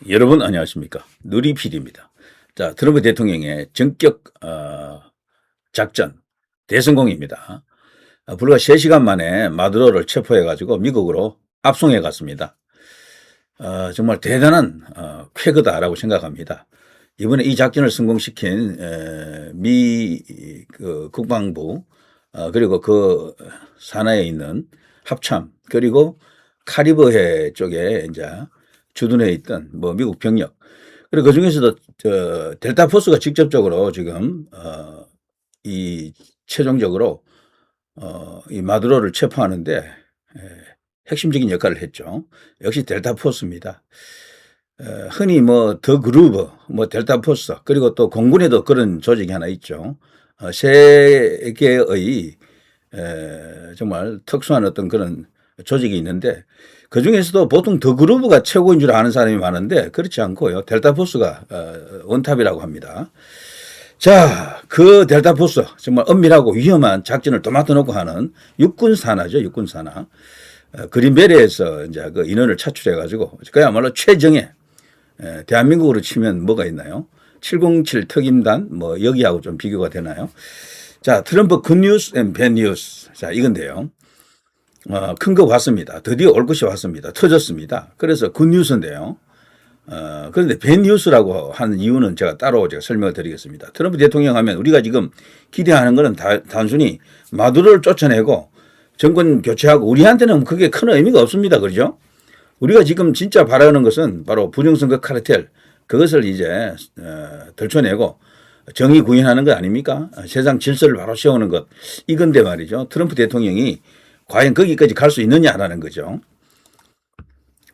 여러분 안녕하십니까. 누리PD입니다. 자, 트럼프 대통령의 전격 작전 대성공입니다. 불과 3시간 만에 마두로를 체포해가지고 미국으로 압송해 갔습니다. 정말 대단한 쾌거다라고 생각합니다. 이번에 이 작전을 성공시킨 미 국방부 그리고 그 산하에 있는 합참 그리고 카리브해 쪽에 이제 주둔해 있던 미국 병력 그리고 그 중에서도 델타 포스가 직접적으로 지금 이 최종적으로 이 마두로를 체포하는데 핵심적인 역할을 했죠. 역시 델타 포스입니다. 흔히 더 그루브, 델타 포스 그리고 또 공군에도 그런 조직이 하나 있죠. 세계의 정말 특수한 어떤 그런 조직이 있는데 그 중에서도 보통 더 그루브가 최고인 줄 아는 사람이 많은데 그렇지 않고요. 델타 포스가 원탑이라고 합니다. 자, 그 델타 포스 정말 엄밀하고 위험한 작전을 도맡아 놓고 하는 육군 산하죠. 육군 산하. 그린베리에서 이제 그 인원을 차출해 가지고 그야말로 최정예 대한민국으로 치면 뭐가 있나요? 707 특임단 여기하고 좀 비교가 되나요? 자, 트럼프 굿뉴스 앤 밴뉴스. 자, 이건데요. 큰 거 왔습니다. 드디어 올 것이 왔습니다. 터졌습니다. 그래서 굿뉴스인데요. 그런데 밴뉴스라고 하는 이유는 제가 설명을 드리겠습니다. 트럼프 대통령 하면 우리가 지금 기대하는 것은 단순히 마두로를 쫓아내고 정권 교체하고 우리한테는 그게 큰 의미가 없습니다. 그렇죠? 우리가 지금 진짜 바라는 것은 바로 부정선거 카르텔 그것을 이제 들춰내고 정의 구현하는 것 아닙니까? 세상 질서를 바로 세우는 것 이건데 말이죠. 트럼프 대통령이 과연 거기까지 갈 수 있느냐라는 거죠.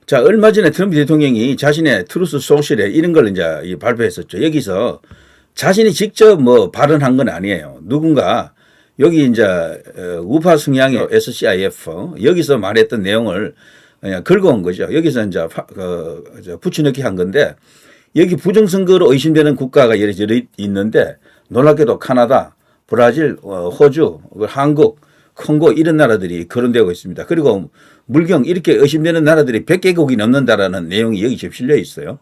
자, 얼마 전에 트럼프 대통령이 자신의 트루스 소셜에 이런 걸 이제 발표했었죠. 여기서 자신이 직접 발언한 건 아니에요. 누군가 여기 이제 우파 성향의 SCIF 여기서 말했던 내용을 그냥 긁어온 거죠. 여기서 이제 붙여넣기 한 건데 여기 부정선거로 의심되는 국가가 여러 있는데 놀랍게도 카나다, 브라질, 호주, 한국, 콩고 이런 나라들이 거론되고 있습니다. 그리고 물경 이렇게 의심되는 나라들이 100개국이 넘는다라는 내용이 여기 지금 실려 있어요.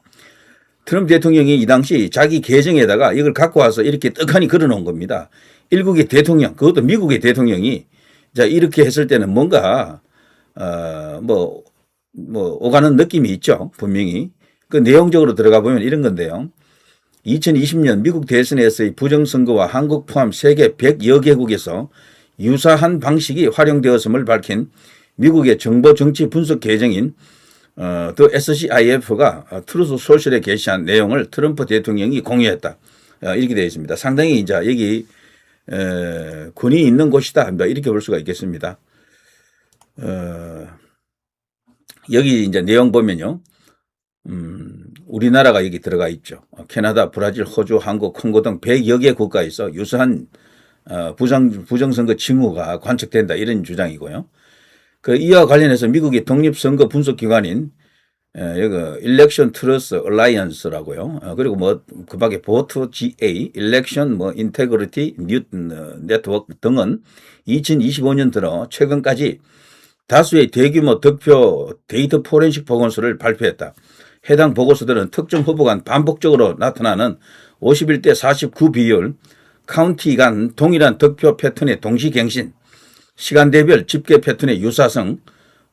트럼프 대통령이 이 당시 자기 계정에다가 이걸 갖고 와서 이렇게 떡하니 걸어놓은 겁니다. 일국의 대통령, 그것도 미국의 대통령이 자 이렇게 했을 때는 뭔가 오가는 느낌이 있죠. 분명히. 그 내용적으로 들어가 보면 이런 건데요. 2020년 미국 대선에서의 부정선거와 한국 포함 세계 100여 개국에서 유사한 방식이 활용되었음을 밝힌 미국의 정보 정치 분석 계정인 더 SCIF가 트루스 소셜에 게시한 내용을 트럼프 대통령이 공유했다. 이렇게 되어 있습니다. 상당히 이제 여기 군이 있는 곳이다. 이렇게 볼 수가 있겠습니다. 여기 이제 내용 보면요. 우리나라가 여기 들어가 있죠. 캐나다, 브라질, 호주, 한국, 콩고 등 100여 개 국가에서 유사한 부정선거 징후가 관측된다 이런 주장이고요. 이와 관련해서 미국의 독립선거 분석기관인 여기 Election Truth Alliance라고요. 그리고 그 밖에 Vote GA, Election Integrity Network 등은 2025년 들어 최근까지 다수의 대규모 득표 데이터 포렌식 보고서를 발표했다. 해당 보고서들은 특정 후보 간 반복적으로 나타나는 51대 49 비율, 카운티 간 동일한 득표 패턴의 동시갱신, 시간대별 집계 패턴의 유사성,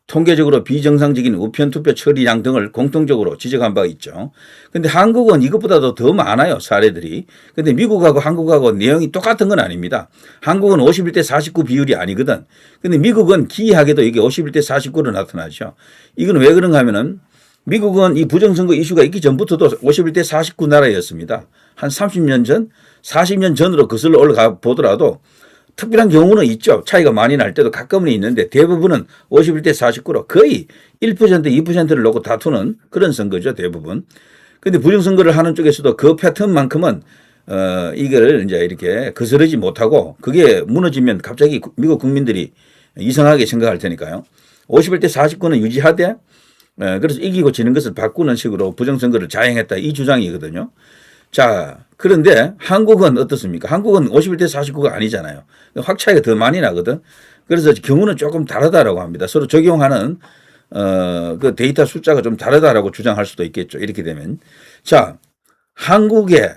통계적으로 비정상적인 우편투표 처리량 등을 공통적으로 지적한 바가 있죠. 그런데 한국은 이것보다도 더 많아요. 사례들이. 그런데 미국하고 한국하고 내용이 똑같은 건 아닙니다. 한국은 51대 49 비율이 아니거든. 그런데 미국은 기이하게도 이게 51대 49로 나타나죠. 이건 왜 그런가 하면은 미국은 이 부정선거 이슈가 있기 전부터도 51대 49 나라였습니다. 한 30년 전, 40년 전으로 거슬러 올라가 보더라도 특별한 경우는 있죠. 차이가 많이 날 때도 가끔은 있는데 대부분은 51대 49로 거의 1%, 2%를 놓고 다투는 그런 선거죠. 대부분. 그런데 부정선거를 하는 쪽에서도 그 패턴만큼은 이걸 이제 이렇게 거스르지 못하고 그게 무너지면 갑자기 미국 국민들이 이상하게 생각할 테니까요. 51대 49는 유지하되 그래서 이기고 지는 것을 바꾸는 식으로 부정선거를 자행했다 이 주장이거든요. 자, 그런데 한국은 어떻습니까? 한국은 51대 49가 아니잖아요. 확 차이가 더 많이 나거든. 그래서 경우는 조금 다르다라고 합니다. 서로 적용하는 그 데이터 숫자가 좀 다르다라고 주장할 수도 있겠죠. 이렇게 되면. 자, 한국에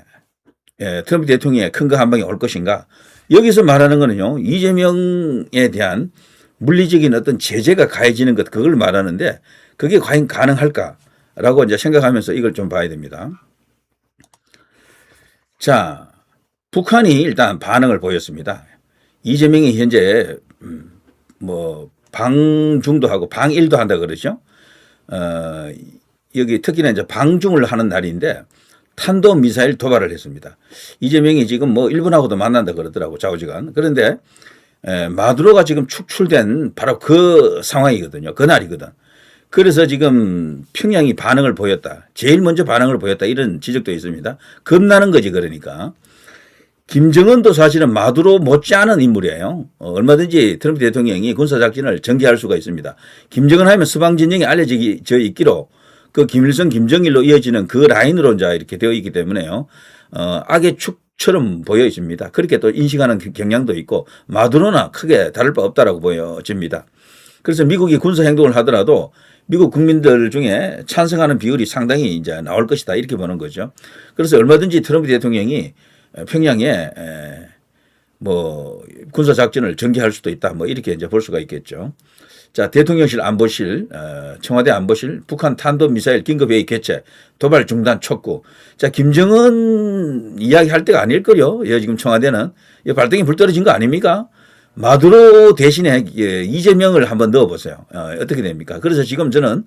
트럼프 대통령의 큰 거 한 방에 올 것인가? 여기서 말하는 거는요, 이재명에 대한 물리적인 어떤 제재가 가해지는 것, 그걸 말하는데 그게 과연 가능할까라고 이제 생각하면서 이걸 좀 봐야 됩니다. 자, 북한이 일단 반응을 보였습니다. 이재명이 현재 뭐 방중도 하고 방일도 한다 그러죠. 여기 특히나 이제 방중을 하는 날인데 탄도 미사일 도발을 했습니다. 이재명이 지금 뭐 일본하고도 만난다 그러더라고, 좌우지간. 그런데 마두로가 지금 축출된 바로 그 상황이거든요. 그 날이거든. 그래서 지금 평양이 반응을 보였다. 제일 먼저 반응을 보였다. 이런 지적도 있습니다. 겁나는 거지, 그러니까. 김정은도 사실은 마두로 못지않은 인물이에요. 얼마든지 트럼프 대통령이 군사작전을 전개할 수가 있습니다. 김정은 하면 서방진영이 알려져 있기로 그 김일성, 김정일로 이어지는 그 라인으로 이제 이렇게 되어 있기 때문에요. 악의 축처럼 보여 있습니다. 그렇게 또 인식하는 경향도 있고 마두로나 크게 다를 바 없다라고 보여집니다. 그래서 미국이 군사 행동을 하더라도 미국 국민들 중에 찬성하는 비율이 상당히 이제 나올 것이다. 이렇게 보는 거죠. 그래서 얼마든지 트럼프 대통령이 평양에 뭐 군사 작전을 전개할 수도 있다. 뭐 이렇게 이제 볼 수가 있겠죠. 자, 대통령실 안보실, 청와대 안보실, 북한 탄도미사일 긴급회의 개최, 도발 중단 촉구. 자, 김정은 이야기할 때가 아닐 거요. 지금 청와대는 발등에 불 떨어진 거 아닙니까? 마두로 대신에 이재명을 한번 넣어보세요. 어떻게 됩니까? 그래서 지금 저는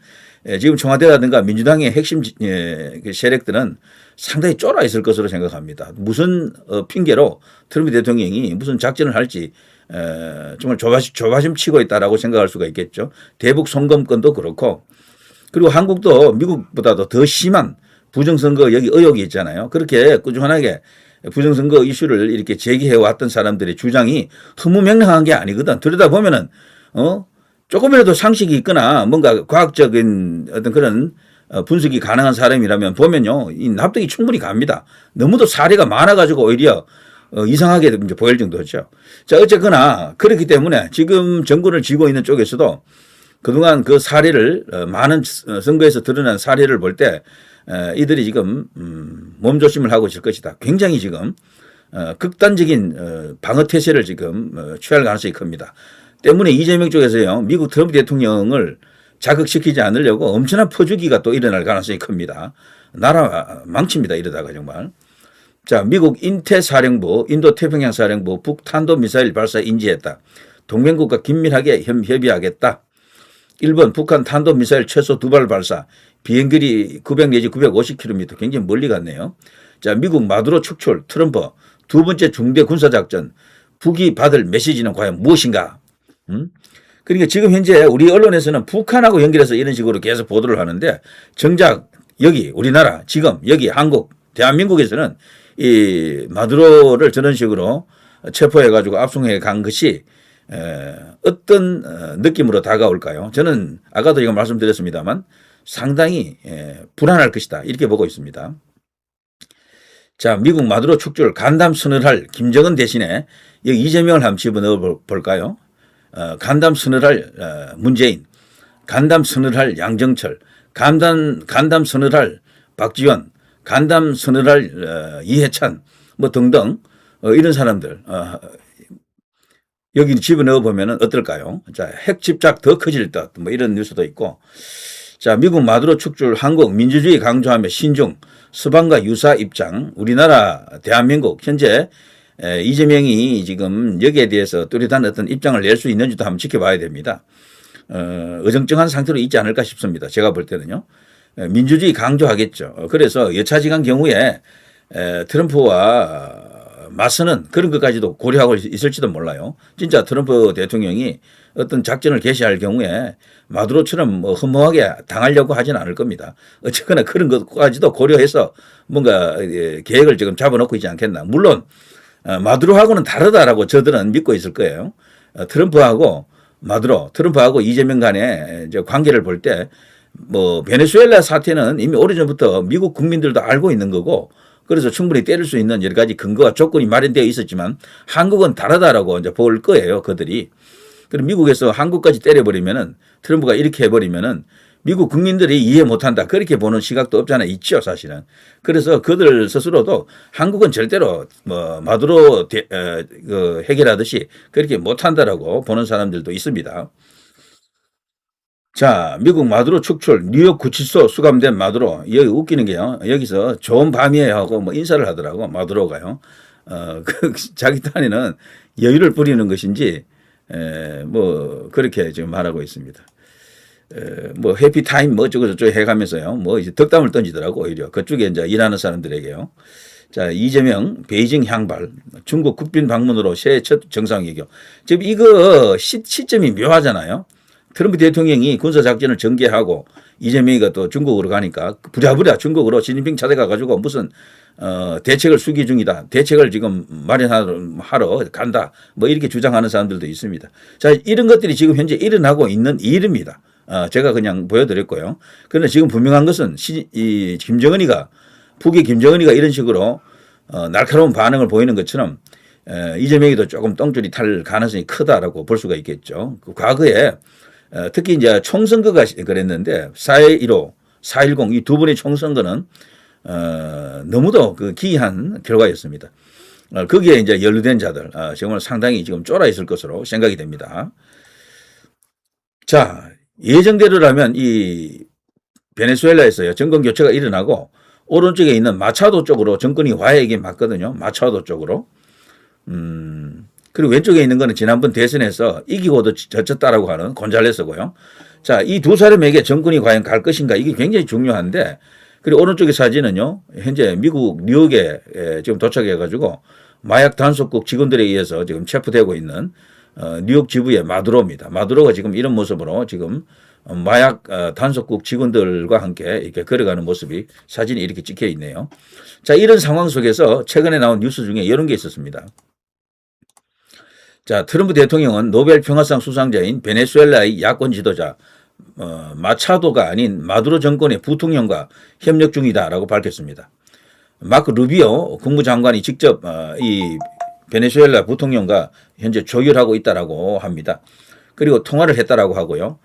지금 청와대라든가 민주당의 핵심 세력들은 상당히 쫄아 있을 것으로 생각합니다. 무슨 핑계로 트럼프 대통령이 무슨 작전을 할지 정말 조바심 치고 있다라고 생각할 수가 있겠죠. 대북 송금건도 그렇고, 그리고 한국도 미국보다도 더 심한 부정선거 여기 의혹이 있잖아요. 그렇게 꾸준하게 부정선거 이슈를 이렇게 제기해 왔던 사람들의 주장이 허무맹랑한 게 아니거든. 들여다보면은 조금이라도 상식이 있거나 뭔가 과학적인 어떤 그런 분석이 가능한 사람이라면 보면요, 이 납득이 충분히 갑니다. 너무도 사례가 많아가지고 오히려 이상하게 이제 보일 정도죠. 자, 어쨌거나 그렇기 때문에 지금 정권을 쥐고 있는 쪽에서도 그동안 그 사례를 많은 선거에서 드러난 사례를 볼 때 이들이 지금 몸조심을 하고 있을 것이다. 굉장히 지금 극단적인 방어 태세를 지금 취할 가능성이 큽니다. 때문에 이재명 쪽에서요, 미국 트럼프 대통령을 자극시키지 않으려고 엄청난 퍼주기가 또 일어날 가능성이 큽니다. 나라 망칩니다. 이러다가 정말. 자, 미국 인태사령부, 인도태평양사령부 북탄도미사일 발사 인지했다. 동맹국과 긴밀하게 협의하겠다. 일본 북한 탄도미사일 최소 2발 발사. 비행거리 900 내지 950km. 굉장히 멀리 갔네요. 자, 미국 마두로 축출, 트럼프 두 번째 중대 군사작전. 북이 받을 메시지는 과연 무엇인가? 그러니까 지금 현재 우리 언론에서는 북한하고 연결해서 이런 식으로 계속 보도를 하는데 정작 여기 우리나라 지금 여기 한국 대한민국에서는 이 마두로를 저런 식으로 체포해 가지고 압송해 간 것이 어떤 느낌으로 다가올까요? 저는 아까도 제가 말씀드렸습니다만 상당히 불안할 것이다. 이렇게 보고 있습니다. 자, 미국 마두로 축출 간담 선언할 김정은 대신에 여기 이재명을 한번 집어넣어 볼까요? 간담 선언할 문재인, 간담 선언할 양정철, 간담 선언할 박지원, 간담 선언할 이해찬 뭐 등등 이런 사람들 여기 집어넣어 보면은 어떨까요? 자, 핵 집착 더 커질 듯 뭐 이런 뉴스도 있고, 자, 미국 마두로 축출 한국 민주주의 강조하며 신중 서방과 유사 입장. 우리나라 대한민국 현재 이재명이 지금 여기에 대해서 뚜렷한 어떤 입장을 낼 수 있는지도 한번 지켜봐야 됩니다. 어정쩡한 상태로 있지 않을까 싶습니다. 제가 볼 때는요. 민주주의 강조하겠죠. 그래서 여차지간 경우에 트럼프와 맞서는 그런 것까지도 고려하고 있을지도 몰라요. 진짜 트럼프 대통령이 어떤 작전을 개시할 경우에 마두로처럼 뭐 허무하게 당하려고 하지는 않을 겁니다. 어쨌거나 그런 것까지도 고려해서 뭔가 계획을 지금 잡아놓고 있지 않겠나. 물론 마두로하고는 다르다라고 저들은 믿고 있을 거예요. 트럼프하고 마두로, 트럼프하고 이재명 간의 이제 관계를 볼 때 뭐 베네수엘라 사태는 이미 오래전부터 미국 국민들도 알고 있는 거고, 그래서 충분히 때릴 수 있는 여러 가지 근거와 조건이 마련되어 있었지만 한국은 다르다라고 이제 볼 거예요, 그들이. 그럼 미국에서 한국까지 때려버리면은 트럼프가 이렇게 해버리면은 미국 국민들이 이해 못한다. 그렇게 보는 시각도 없잖아. 있죠, 사실은. 그래서 그들 스스로도 한국은 절대로 뭐 마두로 해결하듯이 그렇게 못한다라고 보는 사람들도 있습니다. 자, 미국 마두로 축출, 뉴욕 구치소 수감된 마두로. 여기 웃기는 게요. 여기서 좋은 밤이에요 하고 뭐 인사를 하더라고, 마두로가요. 자기 딴에는 여유를 부리는 것인지, 뭐, 그렇게 지금 말하고 있습니다. 뭐, 해피타임 뭐 어쩌고저쩌고 해가면서요. 뭐 이제 덕담을 던지더라고, 오히려. 그쪽에 이제 일하는 사람들에게요. 자, 이재명 베이징 향발, 중국 국빈 방문으로 새해 첫 정상회견. 지금 이거 시점이 묘하잖아요. 트럼프 대통령이 군사작전을 전개하고 이재명이가 또 중국으로 가니까 부랴부랴 중국으로 시진핑 찾아가가지고 무슨 대책을 수기 중이다. 대책을 지금 마련하러 간다. 뭐 이렇게 주장하는 사람들도 있습니다. 자, 이런 것들이 지금 현재 일어나고 있는 일입니다. 제가 그냥 보여드렸고요. 그런데 지금 분명한 것은 김정은이가 북의 김정은이가 이런 식으로 날카로운 반응을 보이는 것처럼 이재명이도 조금 똥줄이 탈 가능성이 크다라고 볼 수가 있겠죠. 그 과거에 특히 이제 총선거가 그랬는데 4.15, 4.10 이 두 번의 총선거는 너무도 그 기이한 결과였습니다. 거기에 이제 연루된 자들 정말 상당히 지금 쫄아 있을 것으로 생각이 됩니다. 자, 예정대로라면 이 베네수엘라에서요 정권 교체가 일어나고 오른쪽에 있는 마차도 쪽으로 정권이 와야 이게 맞거든요. 마차도 쪽으로. 그리고 왼쪽에 있는 거는 지난번 대선에서 이기고도 졌다라고 하는 곤잘레스고요. 자, 이 두 사람에게 정권이 과연 갈 것인가 이게 굉장히 중요한데, 그리고 오른쪽의 사진은요, 현재 미국 뉴욕에 지금 도착해가지고 마약 단속국 직원들에 의해서 지금 체포되고 있는 뉴욕 지부의 마두로입니다. 마두로가 지금 이런 모습으로 지금 마약 단속국 직원들과 함께 이렇게 걸어가는 모습이 사진이 이렇게 찍혀 있네요. 자, 이런 상황 속에서 최근에 나온 뉴스 중에 이런 게 있었습니다. 자, 트럼프 대통령은 노벨 평화상 수상자인 베네수엘라의 야권 지도자 마차도가 아닌 마두로 정권의 부통령과 협력 중이다라고 밝혔습니다. 마크 루비오 국무장관이 직접 이 베네수엘라 부통령과 현재 조율하고 있다라고 합니다. 그리고 통화를 했다라고 하고요.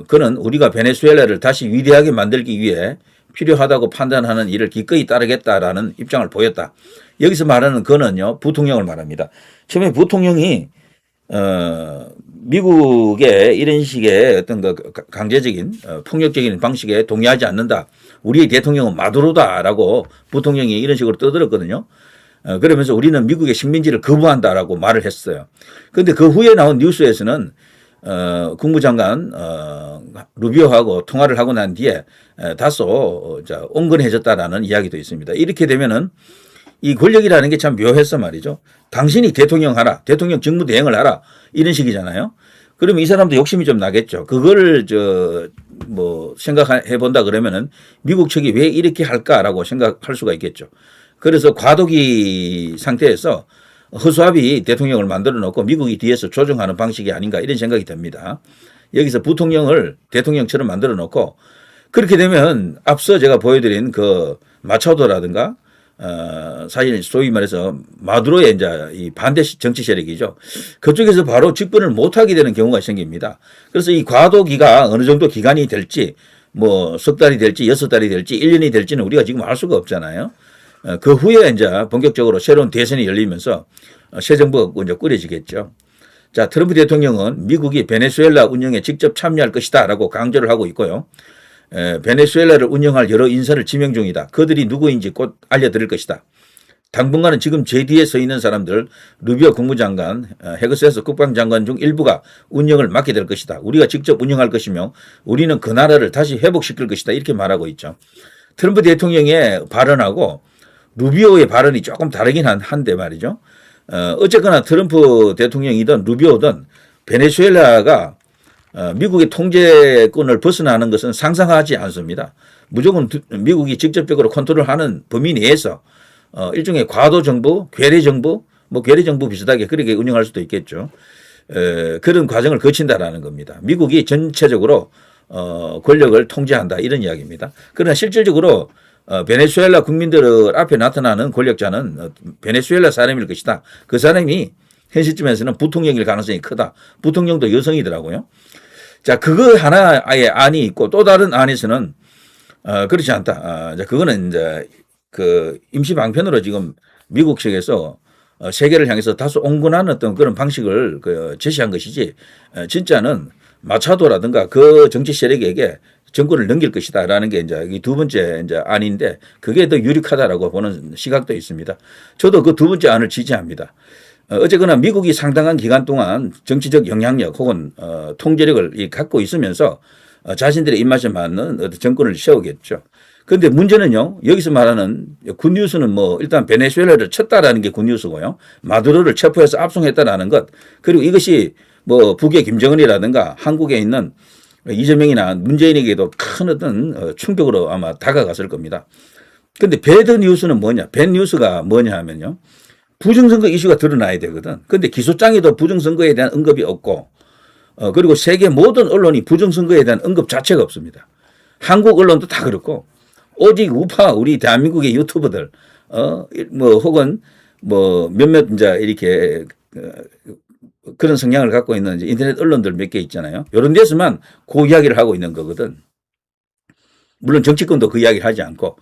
그는 우리가 베네수엘라를 다시 위대하게 만들기 위해 필요하다고 판단하는 일을 기꺼이 따르겠다라는 입장을 보였다. 여기서 말하는 그는요, 부통령을 말합니다. 처음에 부통령이 미국의 이런 식의 어떤 그 강제적인 폭력적인 방식에 동의하지 않는다. 우리의 대통령은 마두로다라고 부통령이 이런 식으로 떠들었거든요. 그러면서 우리는 미국의 식민지를 거부한다라고 말을 했어요. 그런데 그 후에 나온 뉴스에서는 국무장관 루비오하고 통화를 하고 난 뒤에 다소 온건해졌다라는 이야기도 있습니다. 이렇게 되면은 이 권력이라는 게 참 묘해서 말이죠. 당신이 대통령 하라, 대통령 직무 대행을 하라 이런 식이잖아요. 그러면 이 사람도 욕심이 좀 나겠죠. 그거를 생각해 본다 그러면은 미국 측이 왜 이렇게 할까라고 생각할 수가 있겠죠. 그래서 과도기 상태에서 허수아비 대통령을 만들어 놓고 미국이 뒤에서 조정하는 방식이 아닌가 이런 생각이 듭니다. 여기서 부통령을 대통령처럼 만들어 놓고 그렇게 되면 앞서 제가 보여드린 그 마차도라든가 사실 소위 말해서 마두로의 이제 이 반대 정치 세력이죠. 그쪽에서 바로 집권을 못하게 되는 경우가 생깁니다. 그래서 이 과도기가 어느 정도 기간이 될지 뭐 석 달이 될지 6달이 될지 1년이 될지는 우리가 지금 알 수가 없잖아요. 그 후에 이제 본격적으로 새로운 대선이 열리면서 새 정부가 먼저 꾸려지겠죠. 자, 트럼프 대통령은 미국이 베네수엘라 운영에 직접 참여할 것이다라고 강조를 하고 있고요. 베네수엘라를 운영할 여러 인사를 지명 중이다. 그들이 누구인지 곧 알려드릴 것이다. 당분간은 지금 제 뒤에 서 있는 사람들 루비오 국무장관, 헤그세스 국방장관 중 일부가 운영을 맡게 될 것이다. 우리가 직접 운영할 것이며 우리는 그 나라를 다시 회복시킬 것이다. 이렇게 말하고 있죠. 트럼프 대통령의 발언하고 루비오의 발언이 조금 다르긴 한데 말이죠. 어쨌거나 트럼프 대통령이든 루비오든 베네수엘라가 미국의 통제권을 벗어나는 것은 상상하지 않습니다. 무조건 미국이 직접적으로 컨트롤하는 범위 내에서 일종의 과도 정부, 괴뢰 정부, 뭐 괴뢰 정부 비슷하게 그렇게 운영할 수도 있겠죠. 그런 과정을 거친다라는 겁니다. 미국이 전체적으로 권력을 통제한다 이런 이야기입니다. 그러나 실질적으로 베네수엘라 국민들 앞에 나타나는 권력자는 베네수엘라 사람일 것이다. 그 사람이 현 시점에서는 부통령일 가능성이 크다. 부통령도 여성이더라고요. 자, 그거 하나의 안이 있고 또 다른 안에서는 그렇지 않다. 그거는 이제 그 임시 방편으로 지금 미국 측에서 세계를 향해서 다소 온건한 어떤 그런 방식을 제시한 것이지 진짜는 마차도라든가 그 정치 세력에게 정권을 넘길 것이다라는 게 이제 이 두 번째 이제 안인데 그게 더 유력하다라고 보는 시각도 있습니다. 저도 그 두 번째 안을 지지합니다. 어쨌거나 미국이 상당한 기간 동안 정치적 영향력 혹은 통제력을 갖고 있으면서 자신들의 입맛에 맞는 어떤 정권을 세우겠죠. 그런데 문제는요, 여기서 말하는 굿뉴스는 뭐 일단 베네수엘라를 쳤다라는 게 굿뉴스고요. 마두로를 체포해서 압송했다라는 것, 그리고 이것이 뭐 북의 김정은이라든가 한국에 있는 이재명이나 문재인에게도 큰 어떤 충격으로 아마 다가갔을 겁니다. 그런데 배드 뉴스는 뭐냐? 밴 뉴스가 뭐냐 하면요. 부정선거 이슈가 드러나야 되거든. 그런데 기소장에도 부정선거에 대한 언급이 없고, 그리고 세계 모든 언론이 부정선거에 대한 언급 자체가 없습니다. 한국 언론도 다 그렇고, 오직 우파 우리 대한민국의 유튜버들, 뭐 혹은 뭐 몇몇 이제 이렇게 그런 성향을 갖고 있는 이제 인터넷 언론들 몇 개 있잖아요. 이런 데서만 그 이야기를 하고 있는 거거든. 물론 정치권도 그 이야기를 하지 않고,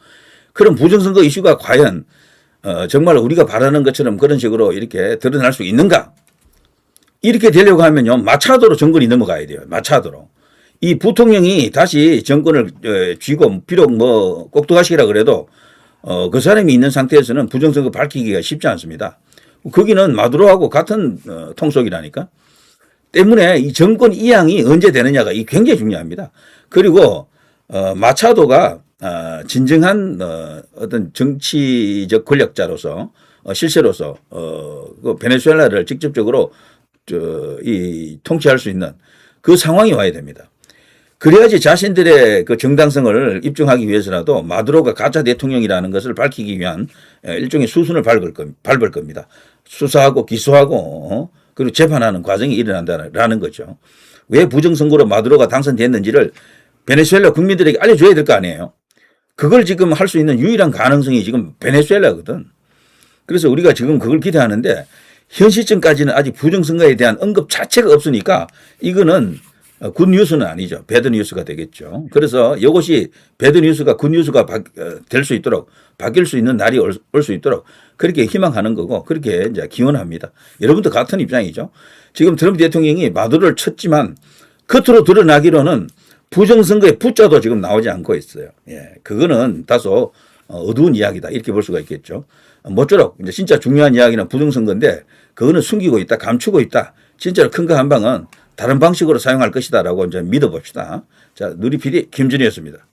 그런 부정선거 이슈가 과연 정말 우리가 바라는 것처럼 그런 식으로 이렇게 드러날 수 있는가? 이렇게 되려고 하면요, 마차도로 정권이 넘어가야 돼요. 마차도로. 이 부통령이 다시 정권을 쥐고 비록 뭐 꼭두가시라 그래도 그 사람이 있는 상태에서는 부정선거 밝히기가 쉽지 않습니다. 거기는 마두로하고 같은 통속이라니까. 때문에 이 정권 이양이 언제 되느냐가 이 굉장히 중요합니다. 그리고 마차도가 진정한 어떤 정치적 권력자로서 실세로서 그 베네수엘라를 직접적으로 이 통치할 수 있는 그 상황이 와야 됩니다. 그래야지 자신들의 그 정당성을 입증하기 위해서라도 마두로가 가짜 대통령이라는 것을 밝히기 위한 일종의 수순을 밟을 겁니다. 수사하고 기소하고 그리고 재판하는 과정이 일어난다는 거죠. 왜 부정선거로 마두로가 당선됐는지를 베네수엘라 국민들에게 알려줘야 될 거 아니에요. 그걸 지금 할 수 있는 유일한 가능성이 지금 베네수엘라거든. 그래서 우리가 지금 그걸 기대하는데 현 시점까지는 아직 부정선거에 대한 언급 자체가 없으니까 이거는 굿뉴스는 아니죠. 배드뉴스가 되겠죠. 그래서 이것이 배드뉴스가 굿뉴스가 될 수 있도록 바뀔 수 있는 날이 올 수 있도록 그렇게 희망하는 거고 그렇게 이제 기원합니다. 여러분도 같은 입장이죠. 지금 트럼프 대통령이 마두로를 쳤지만 겉으로 드러나기로는 부정선거의 부자도 지금 나오지 않고 있어요. 예, 그거는 다소 어두운 이야기다 이렇게 볼 수가 있겠죠. 모쪼록 이제 진짜 중요한 이야기는 부정선거인데 그거는 숨기고 있다, 감추고 있다. 진짜로 큰 거 한 방은 다른 방식으로 사용할 것이다라고 이제 믿어봅시다. 자, 누리 PD 김준희였습니다.